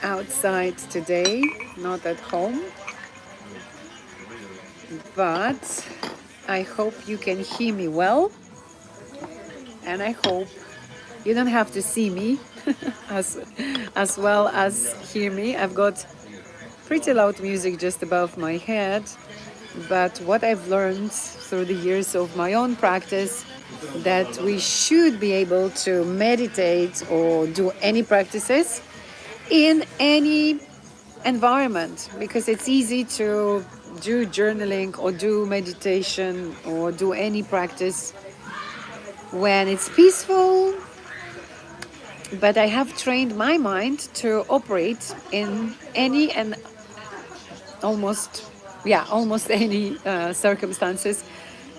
outside today, not at home, but I hope you can hear me well, and I hope you don't have to see me as as well as hear me. I've got pretty loud music just above my head, but what I've learned through the years of my own practice that we should be able to meditate or do any practices in any environment, because it's easy to do journaling or do meditation or do any practice when it's peaceful. But I have trained my mind to operate in any and almost, yeah, almost any circumstances.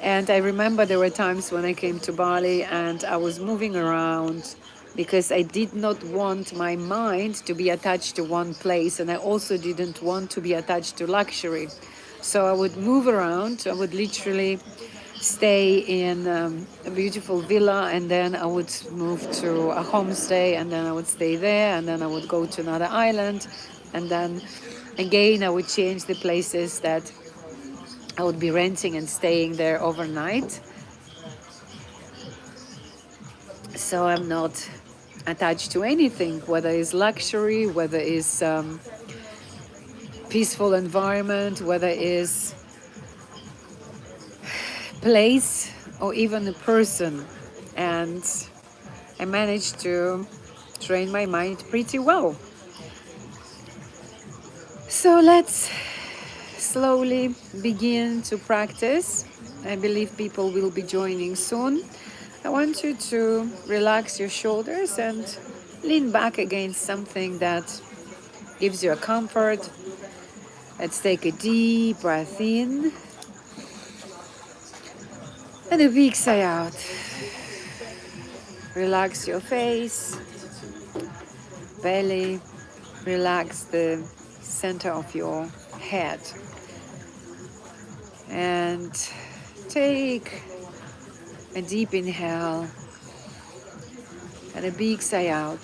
And I remember there were times when I came to Bali and I was moving around because I did not want my mind to be attached to one place, and I also didn't want to be attached to luxury. So I would move around. I would literally stay in a beautiful villa, and then I would move to a homestay, and then I would stay there, and then I would go to another island, and then again I would change the places that I would be renting and staying there overnight. So I'm not attached to anything, whether it's luxury, whether it's peaceful environment, whether it's place or even a person. And I managed to train my mind pretty well. So let's slowly begin to practice. I believe people will be joining soon. I want you to relax your shoulders and lean back against something that gives you a comfort. Let's take a deep breath in and a big sigh out. Relax your face, belly, relax the center of your head. And take a deep inhale and a big sigh out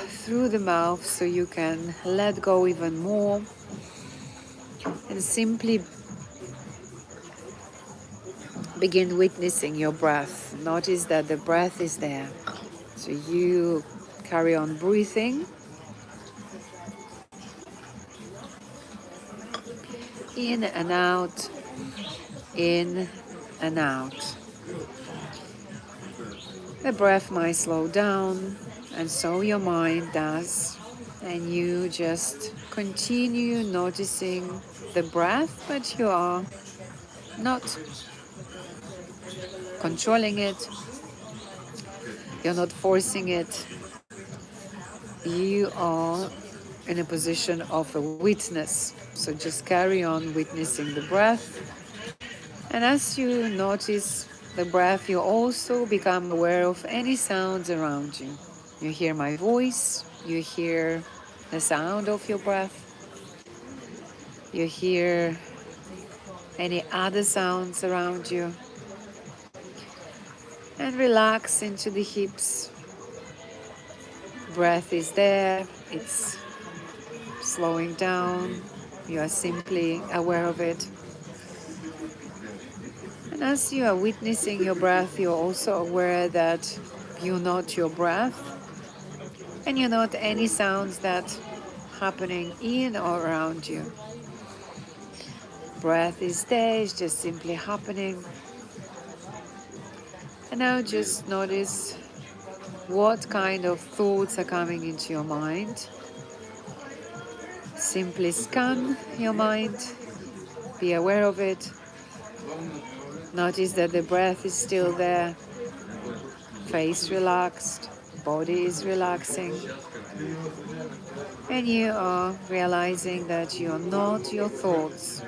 through the mouth, so you can let go even more and simply begin witnessing your breath. Notice that the breath is there. So you carry on breathing in and out, in and out. The breath might slow down, and so your mind does. And you just continue noticing the breath, but you are not controlling it, you're not forcing it. You are in a position of a witness. So just carry on witnessing the breath. And as you notice the breath, you also become aware of any sounds around you. You hear my voice, you hear the sound of your breath, you hear any other sounds around you. And relax into the hips. Breath is there, it's slowing down, you are simply aware of it. And as you are witnessing your breath, you're also aware that you're not your breath, and you're not any sounds that happening in or around you. Breath is there, it's just simply happening. And now just notice what kind of thoughts are coming into your mind. Simply scan your mind, be aware of it. Notice that the breath is still there, face relaxed, body is relaxing. And you are realizing that you are not your thoughts.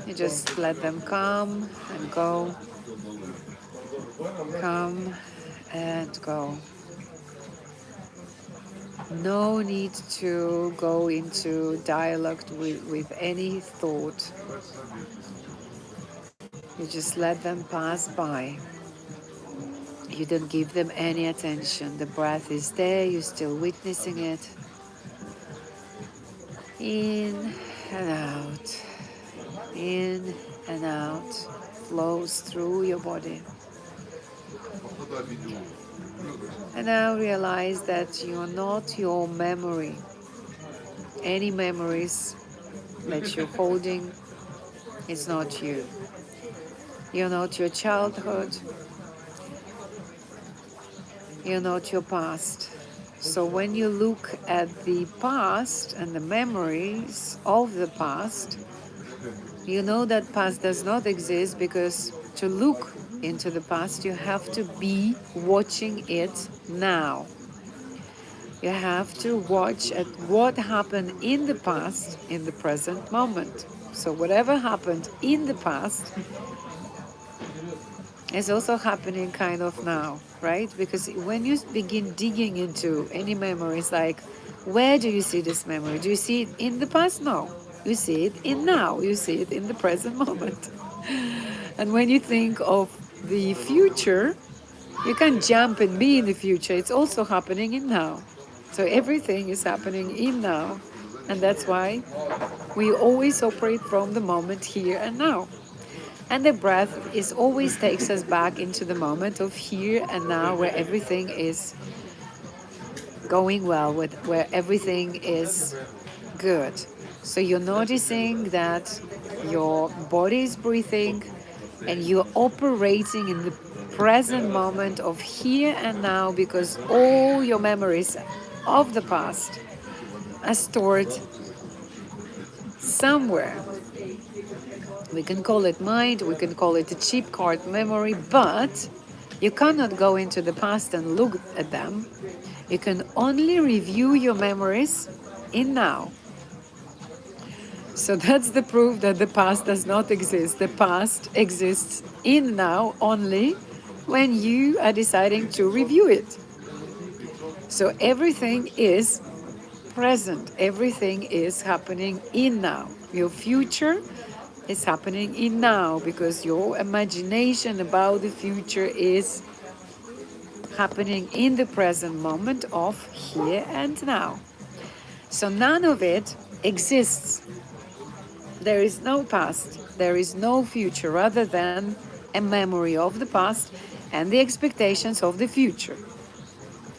You just let them come and go, come and go. No need to go into dialogue with any thought. You just let them pass by. You don't give them any attention. The breath is there, you're still witnessing it. In and out, in and out, flows through your body. And now realize that you're not your memory. Any memories that you're holding is not you. You're not your childhood. You're not your past. So when you look at the past and the memories of the past, you know that past does not exist, because to look into the past, you have to be watching it now. You have to watch at what happened in the past in the present moment. So whatever happened in the past is also happening kind of now, right? Because when you begin digging into any memories, like, where do you see this memory? Do you see it in the past? No. You see it in now. You see it in the present moment. And when you think of the future, you can jump and be in the future. It's also happening in now. So everything is happening in now. And that's why we always operate from the moment here and now. And the breath is always takes us back into the moment of here and now, where everything is going well, with where everything is good. So you're noticing that your body is breathing and you're operating in the present moment of here and now, because all your memories of the past are stored somewhere. We can call it mind, we can call it a chip card memory, but you cannot go into the past and look at them. You can only review your memories in now. So that's the proof that the past does not exist. The past exists in now only when you are deciding to review it. So everything is present. Everything is happening in now. Your future is happening in now, because your imagination about the future is happening in the present moment of here and now. So none of it exists. There is no past, there is no future, rather than a memory of the past and the expectations of the future.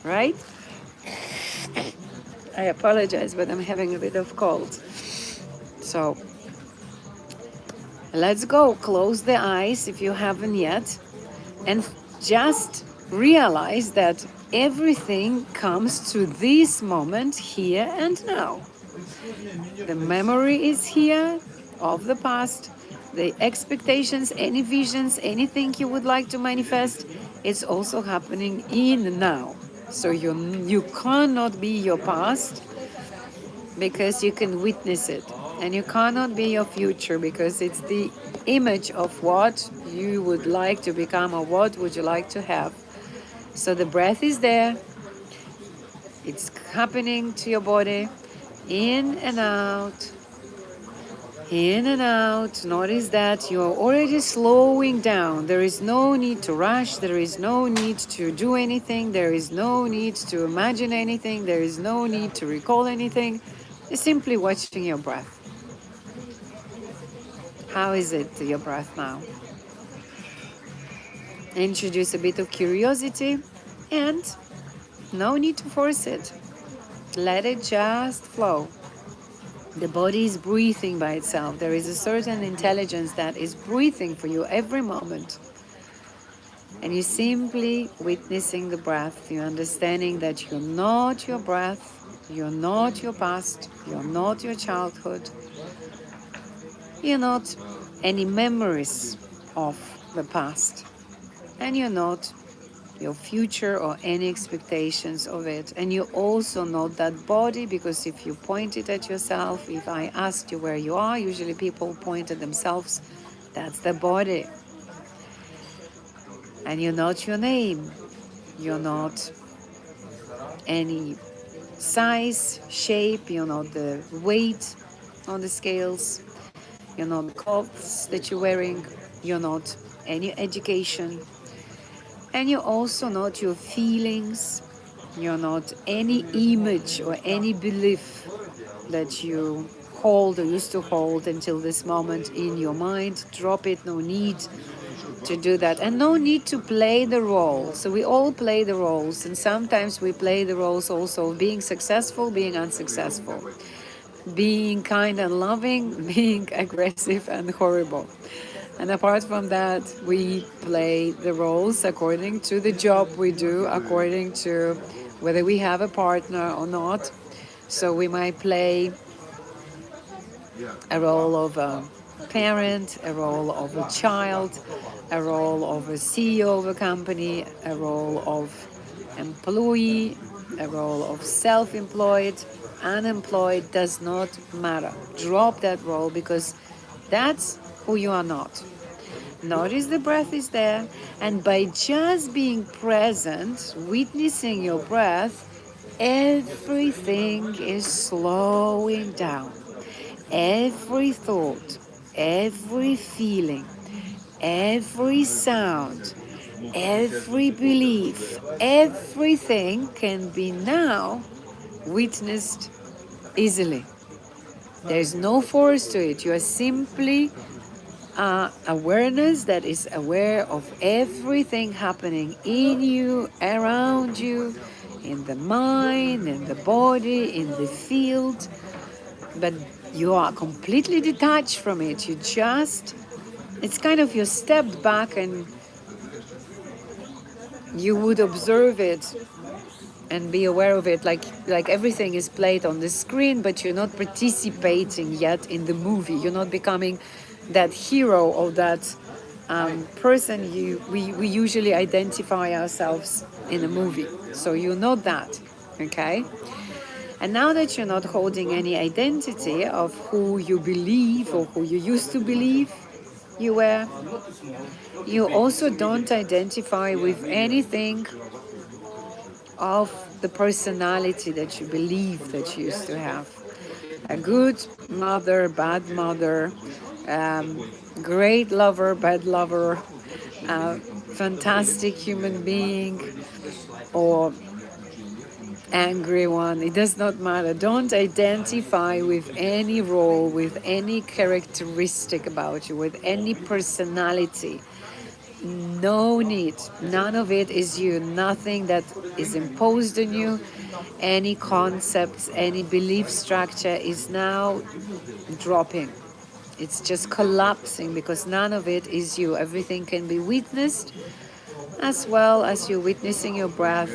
Right? I apologize, but I'm having a bit of cold. So let's go. Close the eyes if you haven't yet, and just realize that everything comes to this moment here and now. The memory is here of the past, the expectations, any visions, anything you would like to manifest, it's also happening in now. So you cannot be your past, because you can witness it. And you cannot be your future, because it's the image of what you would like to become or what would you like to have. So the breath is there. It's happening to your body. In and out. In and out. Notice that you're already slowing down. There is no need to rush. There is no need to do anything. There is no need to imagine anything. There is no need to recall anything. You're simply watching your breath. How is it, your breath now? Introduce a bit of curiosity, and no need to force it. Let it just flow. The body is breathing by itself. There is a certain intelligence that is breathing for you every moment. And you're simply witnessing the breath. You're understanding that you're not your breath, you're not your past, you're not your childhood, you're not any memories of the past, and you're not your future or any expectations of it. And you also not that body, because if you point it at yourself, if I asked you where you are, usually people point at themselves. That's the body. And you're not your name. You're not any size, shape. You're not the weight on the scales. You're not the clothes that you're wearing. You're not any education. And you're also not your feelings. You're not any image or any belief that you hold or used to hold until this moment in your mind. Drop it, no need to do that. And no need to play the role. So we all play the roles, and sometimes we play the roles also of being successful, being unsuccessful, being kind and loving, being aggressive and horrible. And apart from that, we play the roles according to the job we do, according to whether we have a partner or not. So we might play a role of a parent, a role of a child, a role of a CEO of a company, a role of employee, a role of self-employed, unemployed, does not matter. Drop that role because that's who you are not. Notice the breath is there, and by just being present, witnessing your breath, everything is slowing down. Every thought, every feeling, every sound, every belief, everything can be now witnessed easily. There's no force to it. You are simply awareness that is aware of everything happening in you, around you, in the mind, in the body, in the field. But you are completely detached from it. You just, it's kind of you stepped back and you would observe it and be aware of it, like everything is played on the screen, but you're not participating yet in the movie. You're not becoming that hero or that person we usually identify ourselves in a movie. So you're not that, okay? And now that you're not holding any identity of who you believe or who you used to believe you were, you also don't identify with anything of the personality that you believe that you used to have. A good mother, bad mother, great lover, bad lover, fantastic human being, or angry one. It does not matter. Don't identify with any role, with any characteristic about you, with any personality. No need. None of it is you. Nothing that is imposed on you, any concepts, any belief structure is now dropping. It's just collapsing because none of it is you. Everything can be witnessed as well as you're witnessing your breath,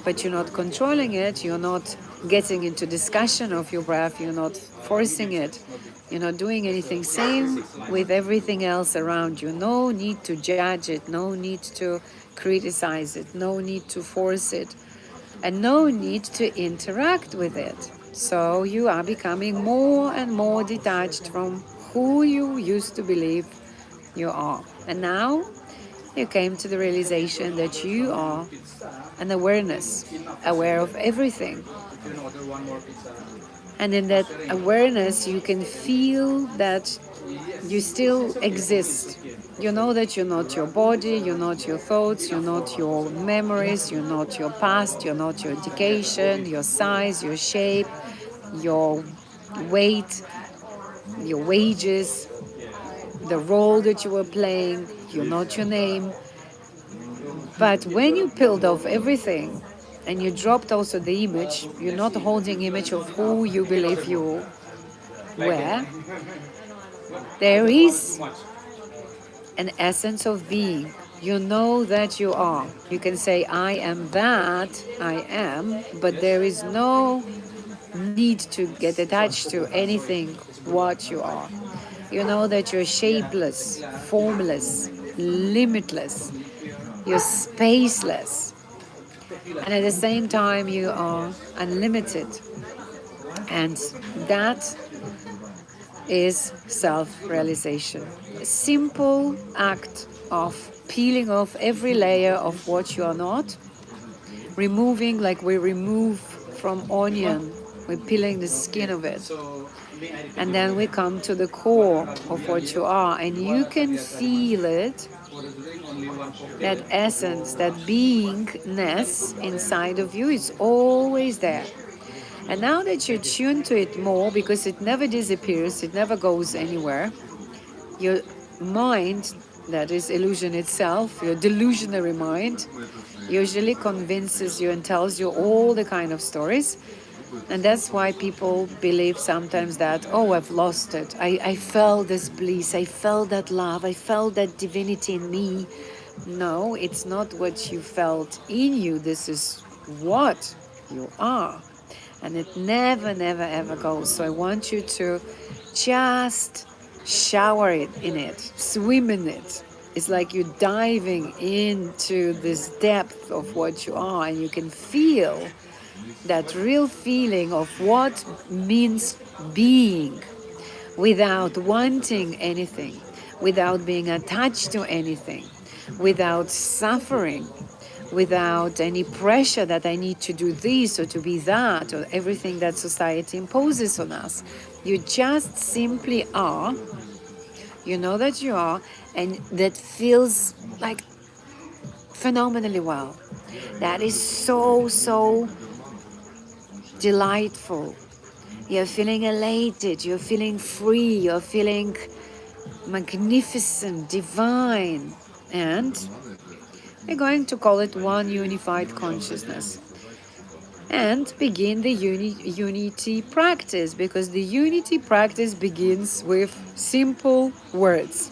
but you're not controlling it. You're not getting into discussion of your breath. You're not forcing it. You're not doing anything. Same with everything else around you. No need to judge it. No need to criticize it. No need to force it. And no need to interact with it. So you are becoming more and more detached from who you used to believe you are. And now you came to the realization that you are an awareness, aware of everything. And in that awareness, you can feel that you still exist. You know that you're not your body, you're not your thoughts, you're not your memories, you're not your past, you're not your education, your size, your shape, your weight, your wages, the role that you were playing, you're not your name. But when you peeled off everything and you dropped also the image, you're not holding image of who you believe you were, there is an essence of being. You know that you are. You can say, I am that, I am, but there is no need to get attached to anything what you are. You know that you're shapeless, formless, limitless, you're spaceless, and at the same time you are unlimited. And that is self-realization. A simple act of peeling off every layer of what you are not, removing like we remove from onion, we're peeling the skin of it. And then we come to the core of what you are, and you can feel it That essence, that beingness inside of you is always there. And now that you're tuned to it more, because it never disappears, it never goes anywhere, your mind, that is illusion itself, your delusionary mind, usually convinces you and tells you all the kind of stories. And that's why people believe sometimes that, oh, I've lost it. I felt this bliss. I felt that love. I felt that divinity in me. No, it's not what you felt in you. This is what you are. And it never, never, ever goes. So I want you to just shower it in it, swim in it. It's like you're diving into this depth of what you are, and you can feel that real feeling of what means being without wanting anything, without being attached to anything, without suffering, without any pressure that I need to do this or to be that, or everything that society imposes on us. You just simply are. You know that you are, and that feels like phenomenally well. That is so, so delightful. You're feeling elated, you're feeling free, you're feeling magnificent, divine, and we're going to call it one unified consciousness and begin the unity practice, because the unity practice begins with simple words.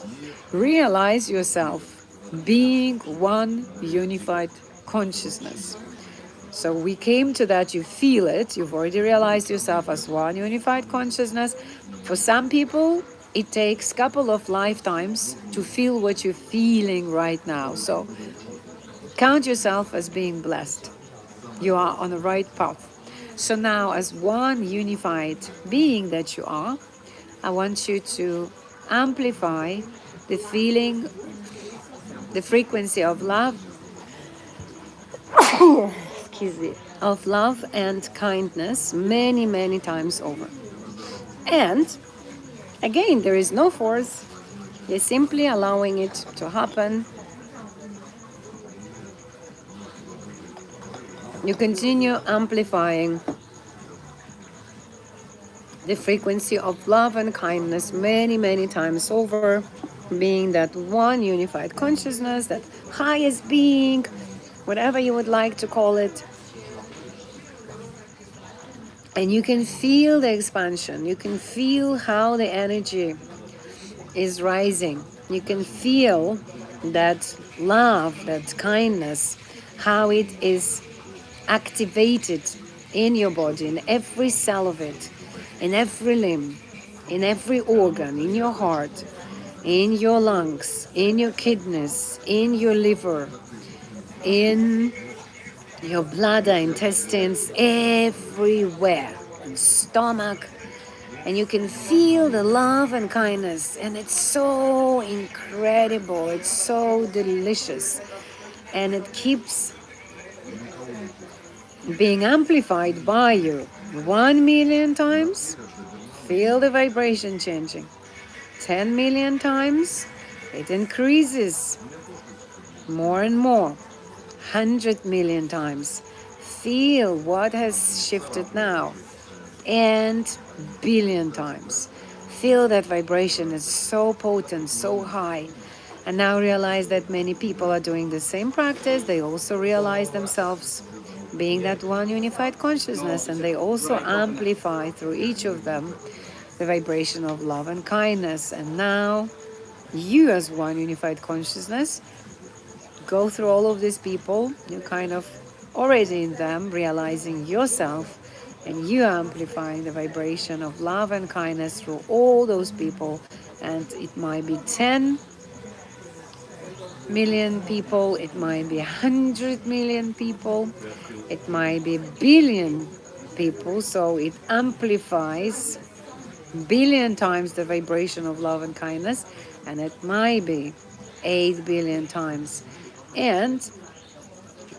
Realize yourself being one unified consciousness. So we came to that, you feel it, you've already realized yourself as one unified consciousness. For some people, it takes a couple of lifetimes to feel what you're feeling right now. So count yourself as being blessed. You are on the right path. So now, as one unified being that you are, I want you to amplify the feeling, the frequency of love, excuse me, of love and kindness many, many times over. And again, there is no force. You're simply allowing it to happen. You continue amplifying the frequency of love and kindness many, many times over, being that one unified consciousness, that highest being, whatever you would like to call it. And you can feel the expansion. You can feel how the energy is rising. You can feel that love, that kindness, how it is activated in your body, in every cell of it, in every limb, in every organ, in your heart, in your lungs, in your kidneys, in your liver, in your bladder, intestines, everywhere, and stomach. And you can feel the love and kindness, and it's so incredible, it's so delicious, and it keeps being amplified by you 1,000,000 times. Feel the vibration changing. 10 million times, it increases more and more. 100 million times. Feel what has shifted now. And billion times. Feel that vibration is so potent, so high. And now realize that many people are doing the same practice. They also realize themselves being that one unified consciousness, and they also amplify through each of them the vibration of love and kindness. And now you, as one unified consciousness, go through all of these people. You're kind of already in them, realizing yourself, and you amplifying the vibration of love and kindness through all those people. And it might be 10 million people, it might be 100 million people, it might be billion people. So it amplifies billion times the vibration of love and kindness, and it might be 8 billion times, and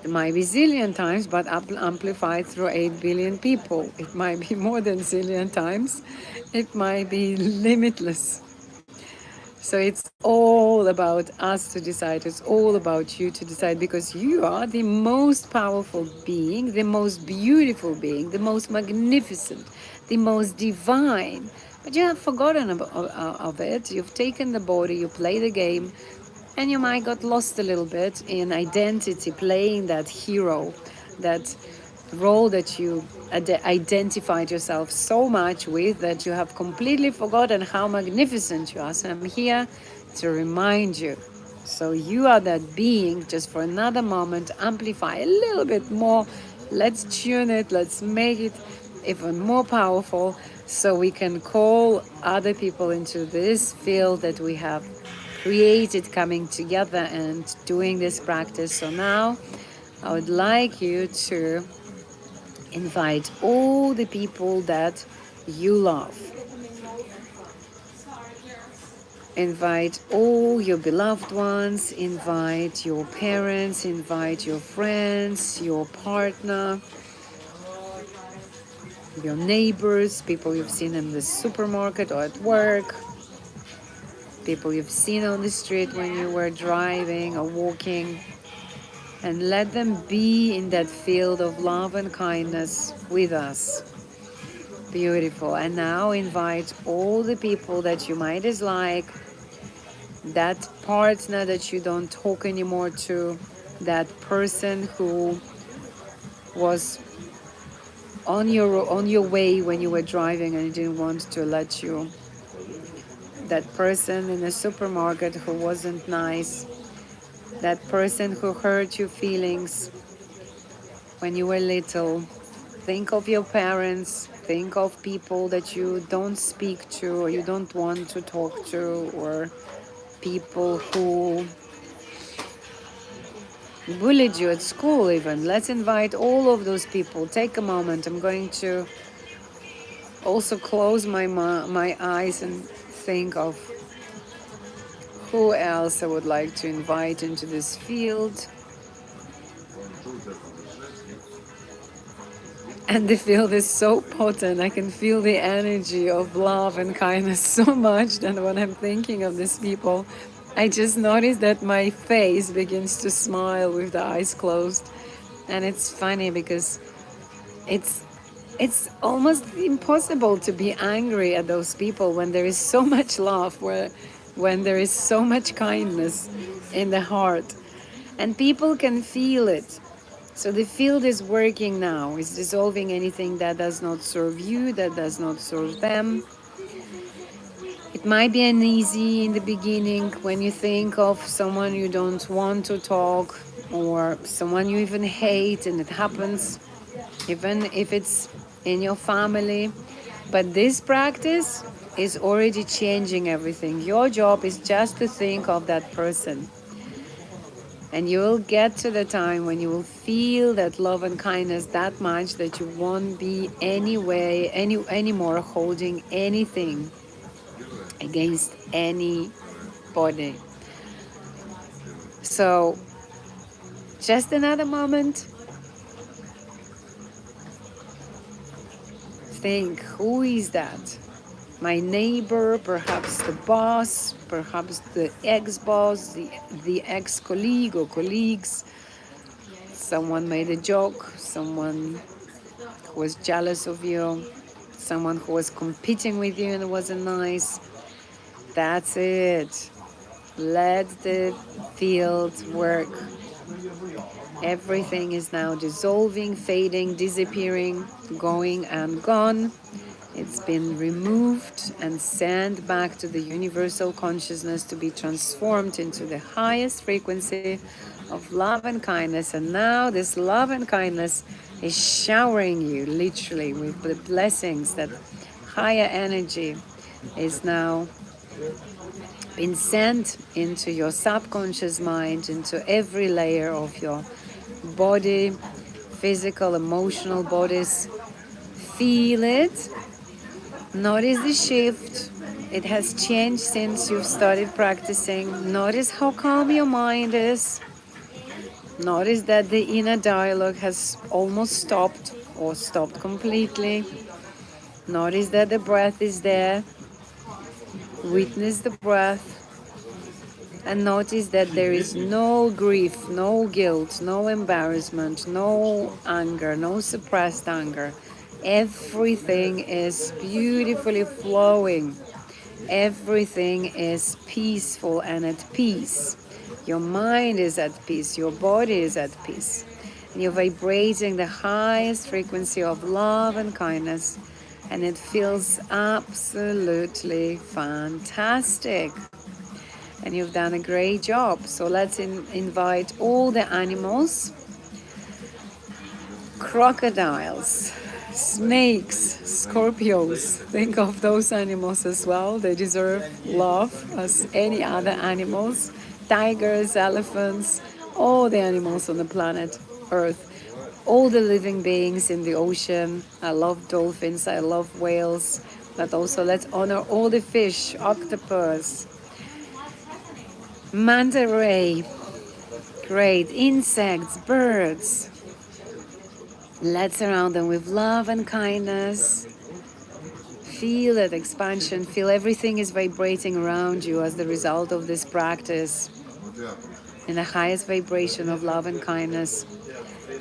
it might be zillion times, but amplified through 8 billion people. It might be more than zillion times. It might be limitless. So it's all about us to decide. It's all about you to decide because you are the most powerful being, the most beautiful being, the most magnificent, the most divine. But you have forgotten of it. You've taken the body, you play the game, and you might got lost a little bit in identity, playing that hero, that role that you identified yourself so much with that you have completely forgotten how magnificent you are. So I'm here to remind you. So you are that being, just for another moment, amplify a little bit more. Let's tune it, let's make it even more powerful so we can call other people into this field that we have created, coming together and doing this practice. So now I would like you to invite all the people that you love. Invite all your beloved ones, invite your parents, invite your friends, your partner, your neighbors, people you've seen in the supermarket or at work, people you've seen on the street when you were driving or walking, and let them be in that field of love and kindness with us. Beautiful. And now invite all the people that you might dislike, that partner that you don't talk anymore to, that person who was on your way when you were driving and didn't want to let you, that person in the supermarket who wasn't nice, that person who hurt your feelings when you were little. Think of your parents, think of people that you don't speak to or you don't want to talk to, or people who bullied you at school even. Let's invite all of those people. Take a moment. I'm going to also close my eyes and think of who else I would like to invite into this field. And the field is so potent. I can feel the energy of love and kindness so much that when I'm thinking of these people, I just notice that my face begins to smile with the eyes closed. And it's funny because it's it's almost impossible to be angry at those people when there is so much love, when there is so much kindness in the heart. And people can feel it. So the field is working now, is dissolving anything that does not serve you, that does not serve them. It might be uneasy in the beginning when you think of someone you don't want to talk, or someone you even hate, and it happens even if it's in your family. But this practice is already changing everything. Your job is just to think of that person. And you will get to the time when you will feel that love and kindness that much that you won't be anymore holding anything against anybody. So just another moment. Think, who is that? My neighbor, perhaps the boss, perhaps the ex-boss, the ex-colleague or colleagues. Someone made a joke, someone who was jealous of you, someone who was competing with you and it wasn't nice. That's it. Let the field work. Everything is now dissolving, fading, disappearing, going and gone. It's been removed and sent back to the universal consciousness to be transformed into the highest frequency of love and kindness. And now this love and kindness is showering you literally with the blessings. That higher energy is now been sent into your subconscious mind, into every layer of your body, physical, emotional bodies. Feel it. Notice the shift. It has changed since you've started practicing. Notice how calm your mind is. Notice that the inner dialogue has almost stopped or stopped completely. Notice that the breath is there. Witness the breath. And notice that there is no grief, no guilt, no embarrassment, no anger, no suppressed anger. Everything is beautifully flowing. Everything is peaceful and at peace. Your mind is at peace, your body is at peace. And you're vibrating the highest frequency of love and kindness, and it feels absolutely fantastic. And you've done a great job. So let's invite all the animals, crocodiles, snakes, Scorpios. Think of those animals as well. They deserve love as any other animals. Tigers, elephants, all the animals on the planet Earth. All the living beings in the ocean. I love dolphins, I love whales. But also let's honor all the fish, octopus, manta ray, great insects, birds. Let's surround them with love and kindness. Feel that expansion. Feel everything is vibrating around you as the result of this practice in the highest vibration of love and kindness.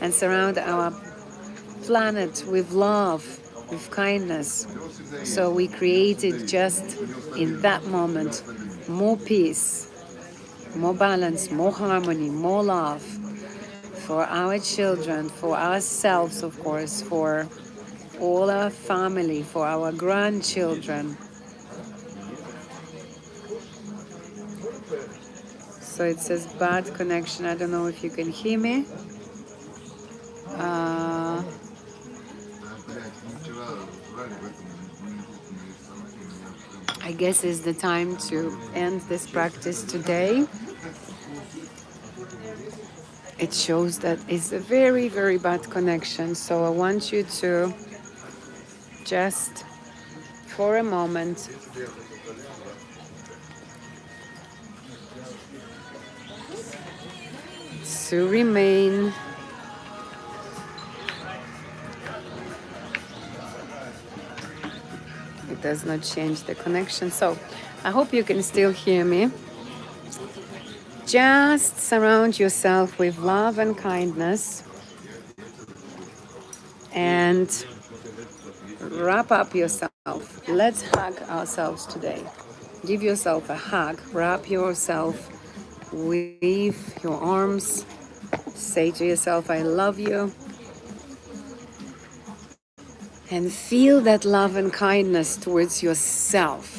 And surround our planet with love, with kindness. So we created just in that moment more peace, more balance, more harmony, more love for our children, for ourselves, of course, for all our family, for our grandchildren. So it says bad connection. I don't know if you can hear me. I guess it's the time to end this practice today. It shows that it's a very, very bad connection. So I want you to just for a moment to remain it does not change the connection. So I hope you can still hear me. Just surround yourself with love and kindness and wrap up yourself. Let's hug ourselves today. Give yourself a hug. Wrap yourself with your arms. Say to yourself, I love you. And feel that love and kindness towards yourself.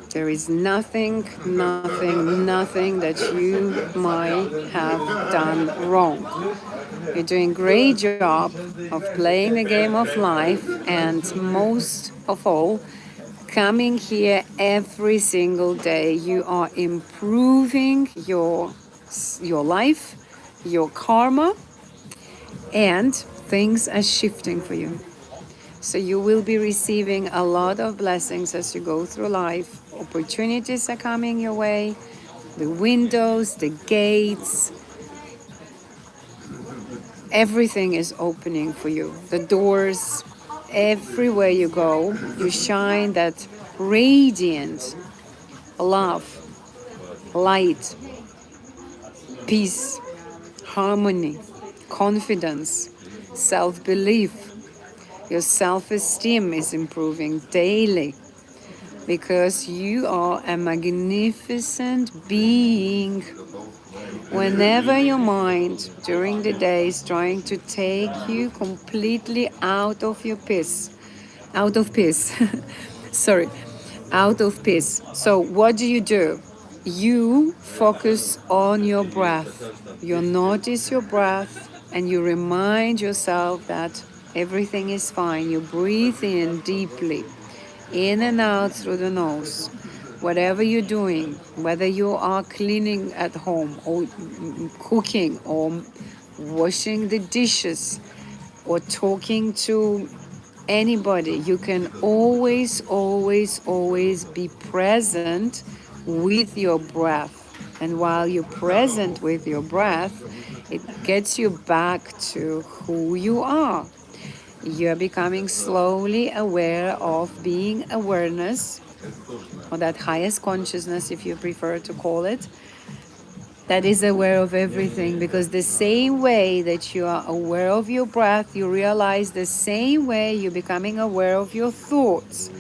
There is nothing that you might have done wrong. You're doing a great job of playing the game of life, and most of all, coming here every single day. You are improving your life, your karma, and things are shifting for you. So you will be receiving a lot of blessings as you go through life. Opportunities are coming your way, the windows, the gates, everything is opening for you. The doors, everywhere you go, you shine that radiant love, light, peace, harmony, confidence, self-belief. Your self-esteem is improving daily because you are a magnificent being. Whenever your mind during the day is trying to take you completely out of peace, sorry, out of peace. So what do? You focus on your breath. You notice your breath and you remind yourself that everything is fine. You breathe in deeply, in and out through the nose. Whatever you're doing, whether you are cleaning at home or cooking or washing the dishes or talking to anybody, you can always be present with your breath. And while you're present with your breath, it gets you back to who you are. You're becoming slowly aware of being awareness, or that highest consciousness, if you prefer to call it. that is aware of everything, because the same way that you are aware of your breath, you realize the same way you're becoming aware of your thoughts,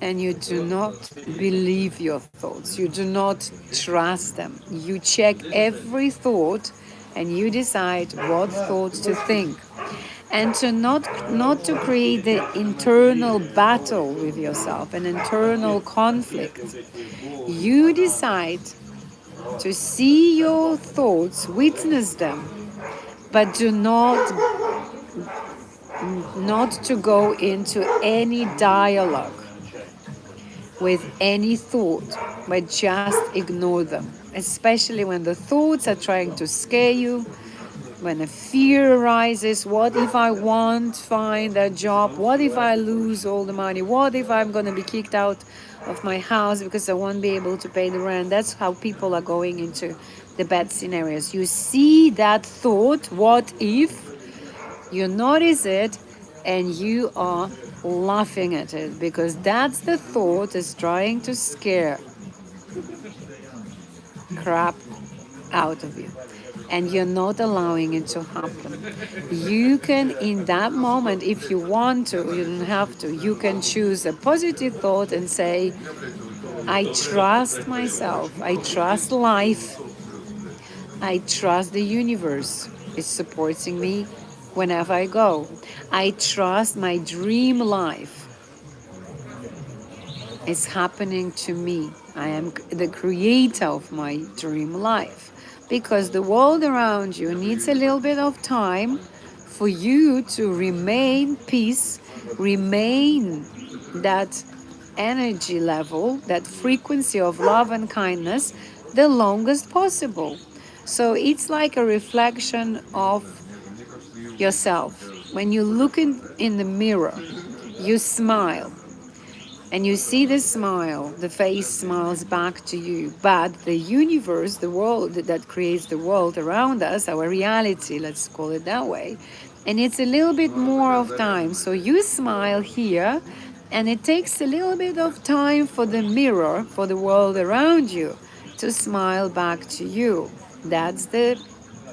and you do not believe your thoughts, you do not trust them, you check every thought and you decide what thoughts to think, and to not to create the internal battle with yourself, an internal conflict. You decide to see your thoughts, witness them, but do not to go into any dialogue with any thought, but just ignore them. Especially when the thoughts are trying to scare you, when a fear arises. What if I won't find a job? What if I lose all the money? What if I'm going to be kicked out of my house because I won't be able to pay the rent? That's how people are going into the bad scenarios. You see that thought, what if, you notice it, and you are laughing at it, because that's the thought is trying to scare crap out of you, and you're not allowing it to happen. You can, in that moment, if you want to, you don't have to, you can choose a positive thought and say, I trust myself, I trust life, I trust the universe is supporting me whenever I go. I trust my dream life is happening to me. I am the creator of my dream life, because the world around you needs a little bit of time for you to remain peace, remain that energy level, that frequency of love and kindness the longest possible. So it's like a reflection of yourself. When you look in the mirror, you smile, and you see the smile, the face smiles back to you. But the universe, the world that creates the world around us, our reality, let's call it that way, and it's a little bit more of time. So you smile here, and it takes a little bit of time for the mirror, for the world around you, to smile back to you. That's the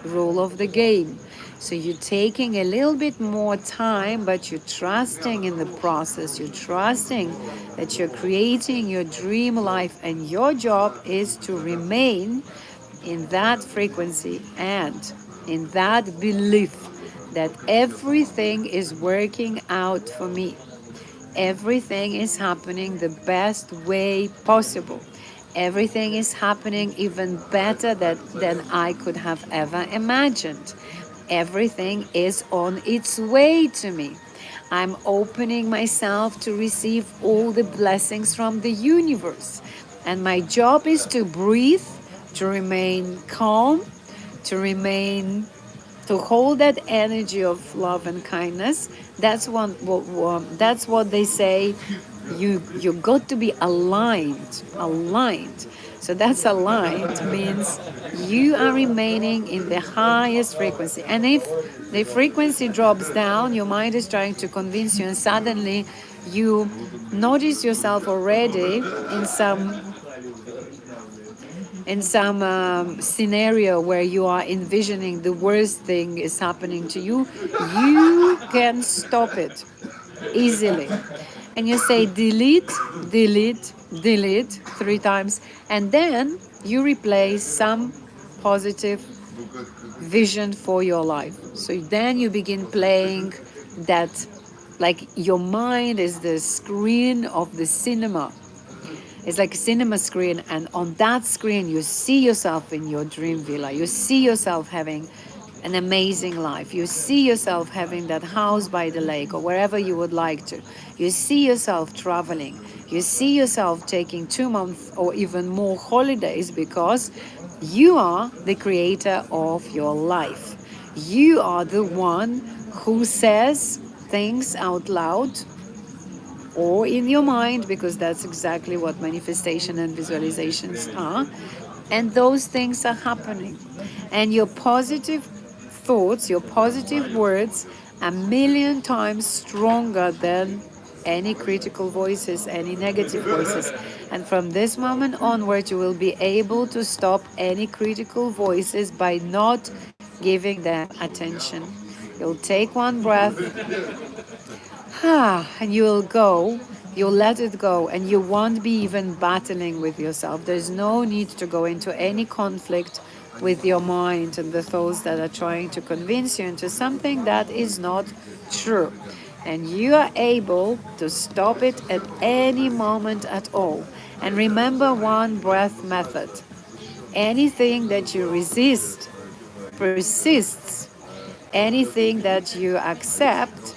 rule of the game. So you're taking a little bit more time, but you're trusting in the process. You're trusting that you're creating your dream life, and your job is to remain in that frequency and in that belief that everything is working out for me. Everything is happening the best way possible. Everything is happening even better than I could have ever imagined. Everything is on its way to me. I'm opening myself to receive all the blessings from the universe. And my job is to breathe, to remain calm, to remain, to hold that energy of love and kindness. That's that's what they say. You got to be aligned. So that's aligned means you are remaining in the highest frequency. And if the frequency drops down, your mind is trying to convince you, and suddenly you notice yourself already in some scenario where you are envisioning the worst thing is happening to you, you can stop it easily. And you say delete, delete, delete 3 times, and then you replace some positive vision for your life. So then you begin playing that, like your mind is the screen of the cinema. It's like a cinema screen, and on that screen you see yourself in your dream villa. You see yourself having an amazing life. You see yourself having that house by the lake or wherever you would like to. You see yourself traveling. You see yourself taking 2 months or even more holidays, because you are the creator of your life. You are the one who says things out loud or in your mind, because that's exactly what manifestation and visualizations are. And those things are happening. And your positive thoughts, your positive words, are a million times stronger than any critical voices, any negative voices. And from this moment onward, you will be able to stop any critical voices by not giving them attention. You'll take one breath, and you will go, you'll let it go, and you won't be even battling with yourself. There's no need to go into any conflict with your mind and the thoughts that are trying to convince you into something that is not true. And you are able to stop it at any moment at all. And remember one breath method. Anything that you resist persists. Anything that you accept,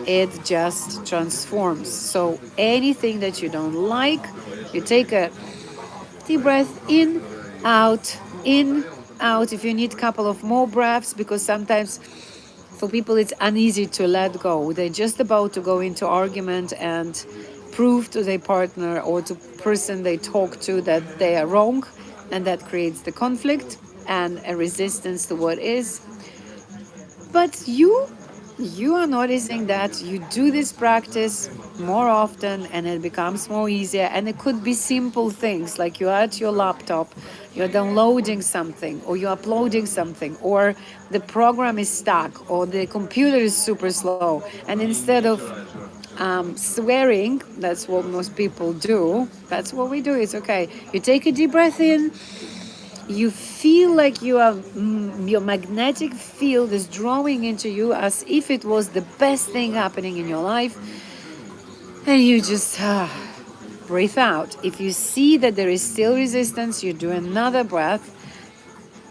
it just transforms. So anything that you don't like, you take a deep breath in, out. If you need a couple of more breaths, because sometimes for people it's uneasy to let go. They're just about to go into argument and prove to their partner or to person they talk to that they are wrong, and that creates the conflict and a resistance to what is. But you are noticing that you do this practice more often and it becomes more easier, and it could be simple things like you're at your laptop, you're downloading something or you're uploading something, or the program is stuck or the computer is super slow, and instead of swearing, that's what most people do, that's what we do, it's okay, you take a deep breath in, you feel like you are your magnetic field is drawing into you as if it was the best thing happening in your life, and you just breathe out. If you see that there is still resistance, you do another breath.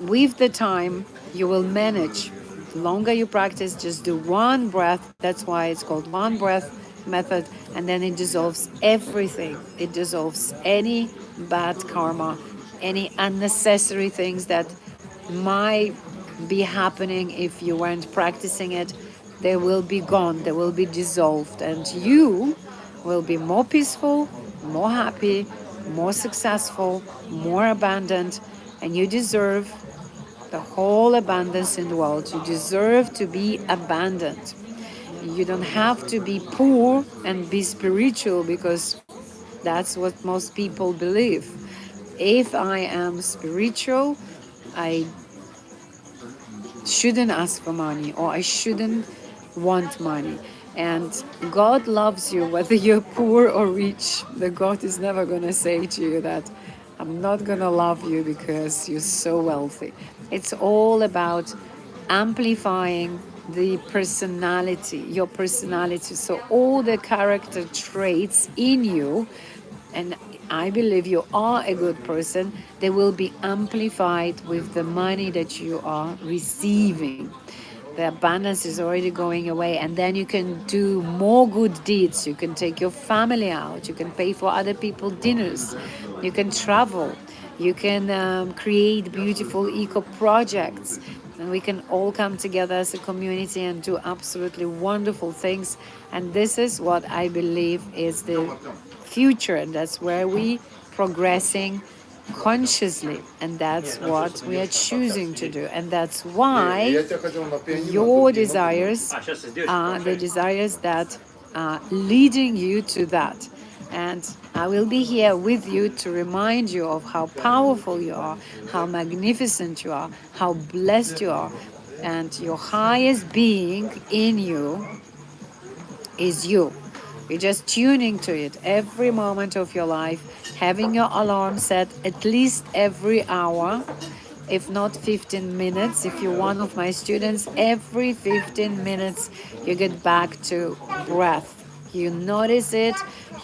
With the time you will manage. The longer you practice, just do one breath. That's why it's called one breath method, and then it dissolves everything. It dissolves any bad karma, any unnecessary things that might be happening if you weren't practicing it. They will be gone, they will be dissolved, and you will be more peaceful, more happy, more successful, more abundant, and you deserve the whole abundance in the world. You deserve to be abundant. You don't have to be poor and be spiritual, because that's what most people believe. If I am spiritual, I shouldn't ask for money or I shouldn't want money. And God loves you whether you're poor or rich. The God is never going to say to you that I'm not going to love you because you're so wealthy. It's all about amplifying the personality, your personality. So all the character traits in you, and I believe you are a good person, they will be amplified with the money that you are receiving. The abundance is already going away, and then you can do more good deeds. You can take your family out, you can pay for other people's dinners, you can travel, you can create beautiful eco projects, and we can all come together as a community and do absolutely wonderful things. And this is what I believe is the future, and that's where we progressing consciously, and that's what we are choosing to do, and that's why your desires are the desires that are leading you to that. And I will be here with you to remind you of how powerful you are, how magnificent you are, how blessed you are, and your highest being in you is you. You're just tuning to it every moment of your life, having your alarm set at least every hour, if not 15 minutes. If you're one of my students, every 15 minutes you get back to breath. You notice it,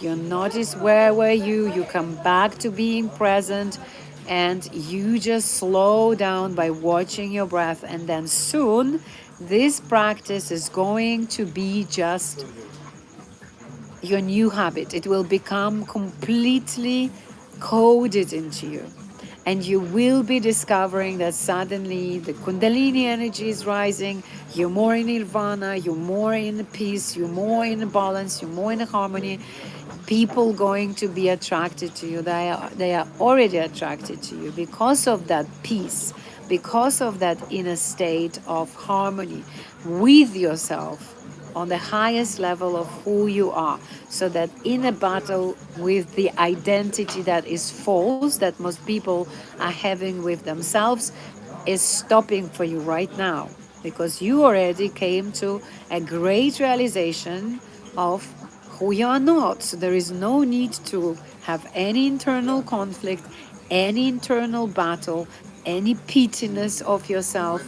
you notice where were you come back to being present, and you just slow down by watching your breath. And then soon this practice is going to be just your new habit. It will become completely coded into you. And you will be discovering that suddenly the Kundalini energy is rising, you're more in nirvana, you're more in peace, you're more in balance, you're more in harmony. People going to be attracted to you. They are already attracted to you because of that peace, because of that inner state of harmony with yourself on the highest level of who you are, so that in a battle with the identity that is false, that most people are having with themselves, is stopping for you right now, because you already came to a great realization of who you are not. So there is no need to have any internal conflict, any internal battle, any pittiness of yourself,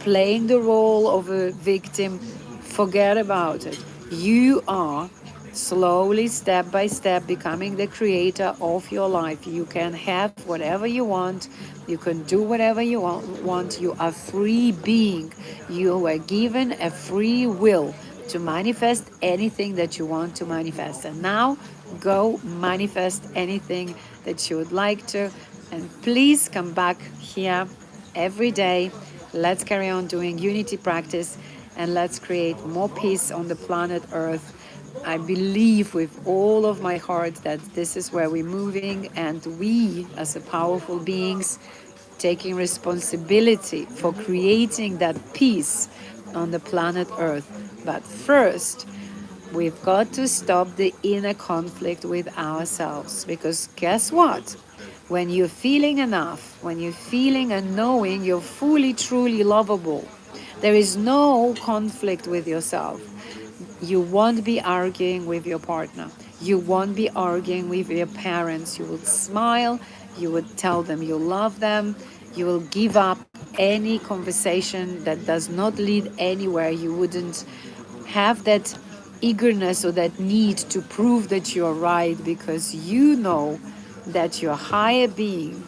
playing the role of a victim. Forget about it. You are slowly, step by step, becoming the creator of your life. You can have whatever you want. You can do whatever you want. You are free being. You were given a free will to manifest anything that you want to manifest. And now go manifest anything that you would like to. And please come back here every day. Let's carry on doing unity practice, and let's create more peace on the planet Earth. I believe with all of my heart that this is where we're moving, and we, as a powerful beings, taking responsibility for creating that peace on the planet Earth. But first, we've got to stop the inner conflict with ourselves, because guess what? When you're feeling enough, when you're feeling and knowing you're fully, truly lovable, there is no conflict with yourself. You won't be arguing with your partner. You won't be arguing with your parents. You will smile. You would tell them you love them. You will give up any conversation that does not lead anywhere. You wouldn't have that eagerness or that need to prove that you're right, because you know that your higher being,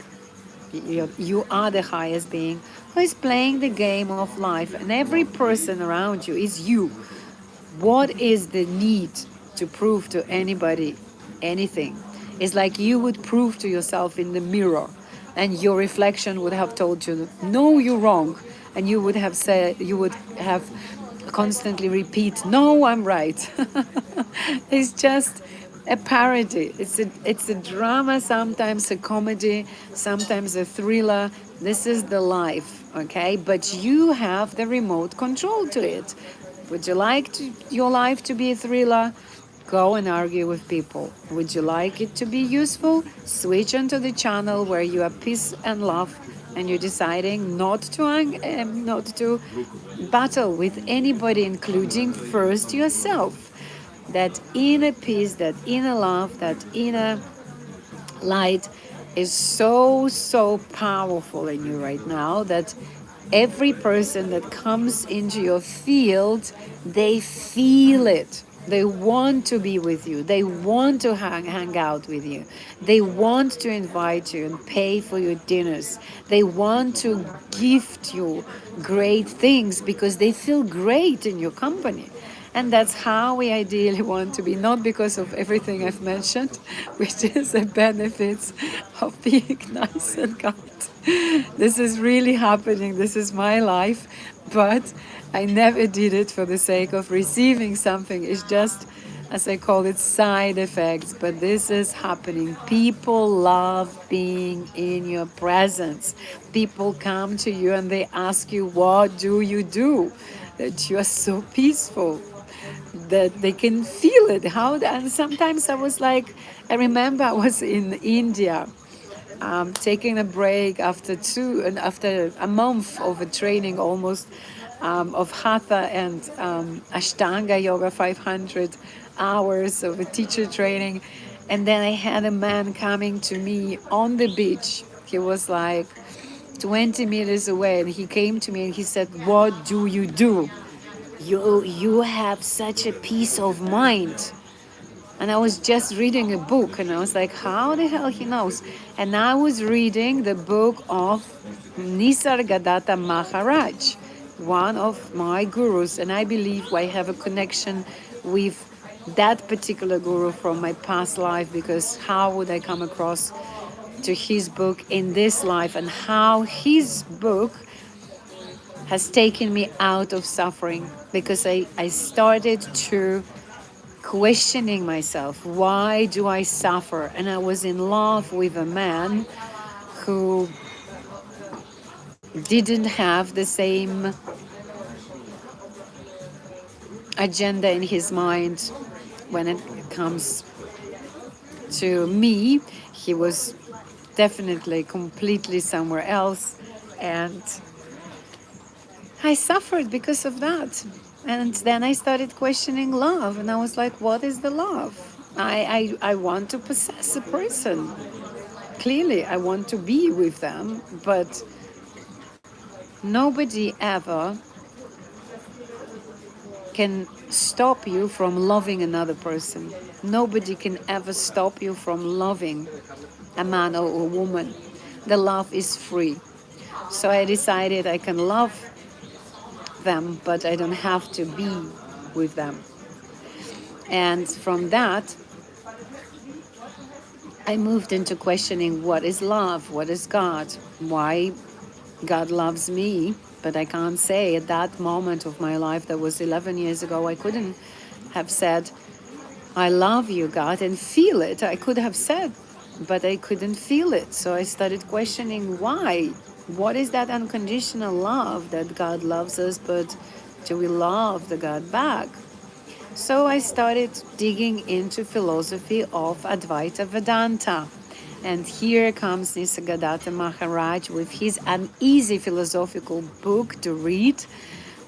you are the highest being who is playing the game of life, and every person around you is you. What is the need to prove to anybody anything? It's like you would prove to yourself in the mirror, and your reflection would have told you, no, you're wrong. And you would have said, you would have constantly repeat, no, I'm right. It's just a parody. It's a drama, sometimes a comedy, sometimes a thriller. This is the life, okay? But you have the remote control to it. Would you like your life to be a thriller? Go and argue with people. Would you like it to be useful? Switch onto the channel where you are peace and love, and you're deciding not to battle with anybody, including first yourself. That inner peace, that inner love, that inner light is so powerful in you right now, that every person that comes into your field, they feel it. They want to be with you. They want to hang out with you. They want to invite you and pay for your dinners. They want to gift you great things because they feel great in your company. And that's how we ideally want to be, not because of everything I've mentioned, which is the benefits of being nice and kind. This is really happening. This is my life. But I never did it for the sake of receiving something. It's just, as I call it, side effects. But this is happening. People love being in your presence. People come to you and they ask you, what do you do? That you are so peaceful, that they can feel it. How? And sometimes I was like, I remember I was in India, taking a break after a month of a training almost, of Hatha and Ashtanga Yoga, 500 hours of a teacher training. And then I had a man coming to me on the beach. He was like 20 meters away, and he came to me and he said, what do you do? You have such a peace of mind. And I was just reading a book, and I was like, how the hell he knows? And I was reading the book of Nisargadatta Maharaj, one of my gurus, and I believe I have a connection with that particular guru from my past life, because how would I come across to his book in this life, and how his book has taken me out of suffering, because I started to questioning myself. Why do I suffer? And I was in love with a man who didn't have the same agenda in his mind when it comes to me. He was definitely completely somewhere else. And I suffered because of that. And then I started questioning love. And I was like, what is the love? I want to possess a person. Clearly, I want to be with them. But nobody ever can stop you from loving another person. Nobody can ever stop you from loving a man or a woman. The love is free. So I decided I can love them, but I don't have to be with them. And from that, I moved into questioning what is love, what is God, why God loves me. But I can't say at that moment of my life, that was 11 years ago, I couldn't have said, I love you, God, and feel it. I could have said, but I couldn't feel it. So I started questioning why. What is that unconditional love that God loves us, but do we love the God back? So I started digging into philosophy of Advaita Vedanta. And here comes Nisargadatta Maharaj with his uneasy philosophical book to read.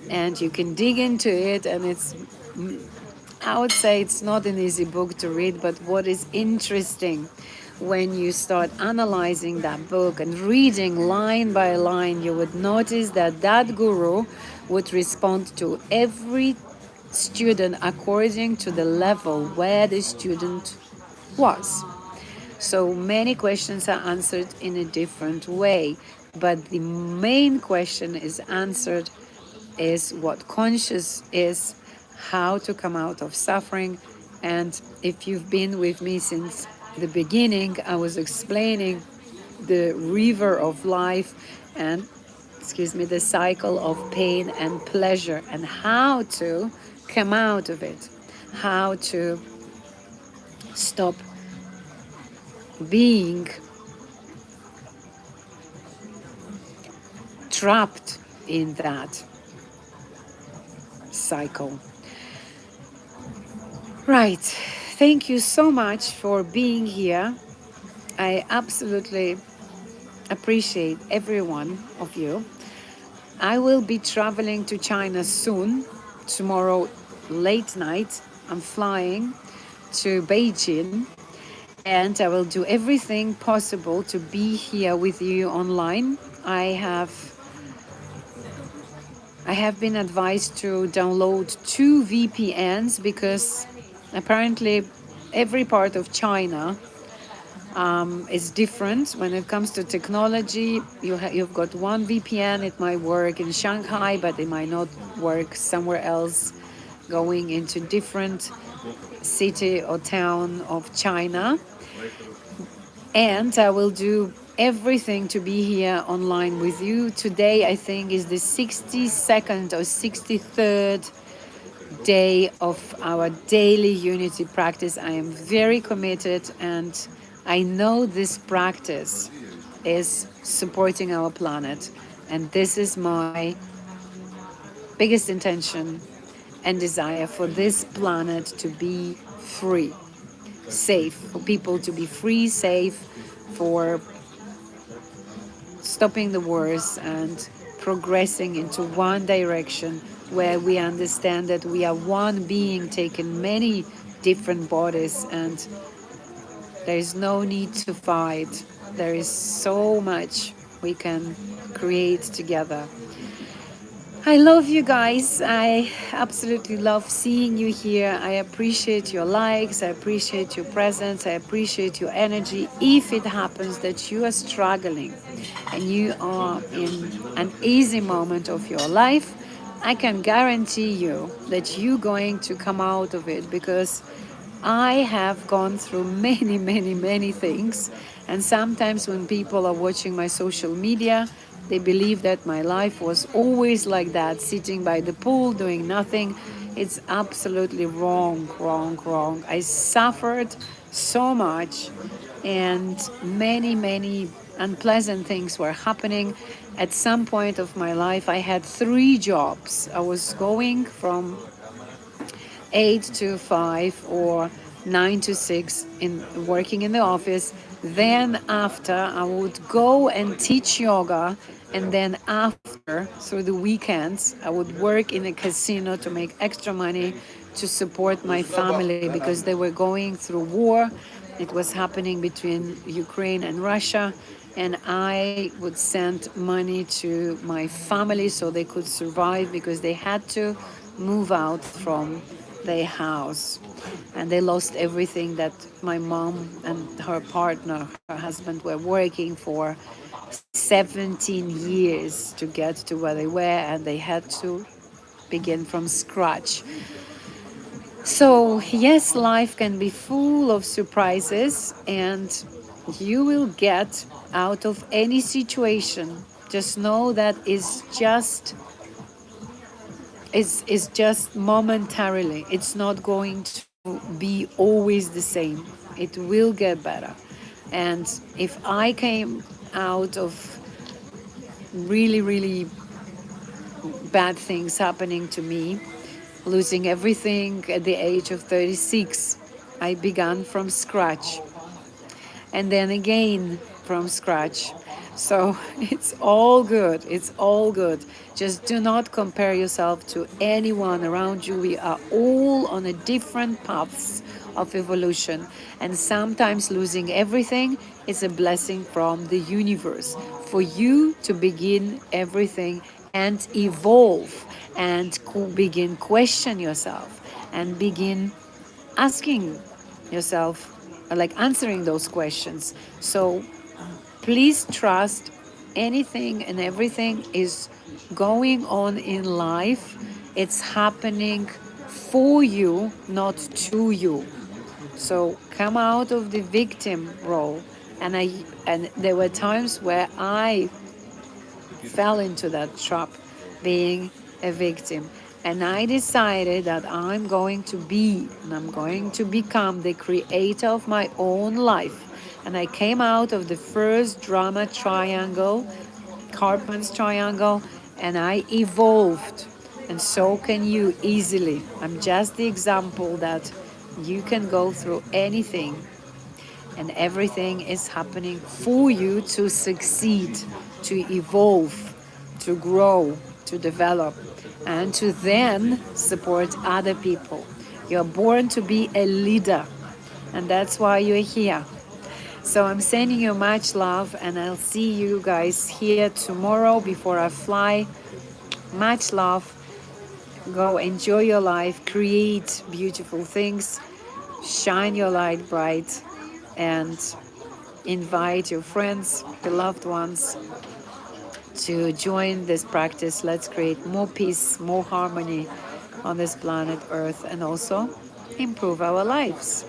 And you can dig into it, and I would say it's not an easy book to read, but what is interesting when you start analyzing that book and reading line by line, you would notice that that guru would respond to every student according to the level where the student was. So many questions are answered in a different way, but the main question is answered is what conscious is, how to come out of suffering. And if you've been with me since the beginning, I was explaining the river of life and, excuse me, the cycle of pain and pleasure and how to come out of it, how to stop being trapped in that cycle. Right. Thank you so much for being here. I absolutely appreciate every one of you. I will be traveling to China soon. Tomorrow, late night, I'm flying to Beijing, and I will do everything possible to be here with you online. I have been advised to download 2 VPNs because apparently every part of China is different when it comes to technology. You've got one VPN, it might work in Shanghai, but it might not work somewhere else, going into different city or town of China. And I will do everything to be here online with you. Today, I think, is the 62nd or 63rd day of our daily unity practice. I am very committed, and I know this practice is supporting our planet. And this is my biggest intention and desire, for this planet to be free, safe, for people to be free, safe, for stopping the wars and progressing into one direction where we understand that we are one being taking many different bodies, and there is no need to fight. There is so much we can create together. I love you guys. I absolutely love seeing you here. I appreciate your likes. I appreciate your presence. I appreciate your energy. If it happens that you are struggling and you are in an easy moment of your life, I can guarantee you that you're going to come out of it, because I have gone through many, many, many things. And sometimes when people are watching my social media, they believe that my life was always like that, sitting by the pool, doing nothing. It's absolutely wrong, wrong, wrong. I suffered so much, and many, many unpleasant things were happening. At some point of my life, I had 3 jobs. I was going from 8 to 5 or 9 to 6 in working in the office. Then after I would go and teach yoga, and then after through the weekends I would work in a casino to make extra money to support my family because they were going through war. It was happening between Ukraine and Russia, and I would send money to my family so they could survive because they had to move out from their house, and they lost everything that my mom and her partner, her husband, were working for 17 years to get to where they were, and they had to begin from scratch. So, yes, life can be full of surprises, and you will get out of any situation. Just know that is just momentarily. It's not going to be always the same. It will get better. And if I came out of really, really bad things happening to me, losing everything at the age of 36, I began from scratch, and then again from scratch. So it's all good. It's all good. Just do not compare yourself to anyone around you. We are all on a different paths of evolution. And sometimes losing everything is a blessing from the universe for you to begin everything and evolve and begin question yourself and begin asking yourself, like answering those questions. So please trust anything and everything is going on in life. It's happening for you, not to you. So come out of the victim role. And there were times where I fell into that trap, being a victim. And I decided that I'm going to be and I'm going to become the creator of my own life. And I came out of the first drama triangle, Cartman's triangle, and I evolved. And so can you easily. I'm just the example that you can go through anything, and everything is happening for you to succeed, to evolve, to grow, to develop, and to then support other people. You're born to be a leader, and that's why you're here. So I'm sending you much love, and I'll see you guys here tomorrow before I fly. Much love. Go enjoy your life, create beautiful things, shine your light bright, and invite your friends, beloved ones, to join this practice. Let's create more peace, more harmony on this planet Earth, and also improve our lives.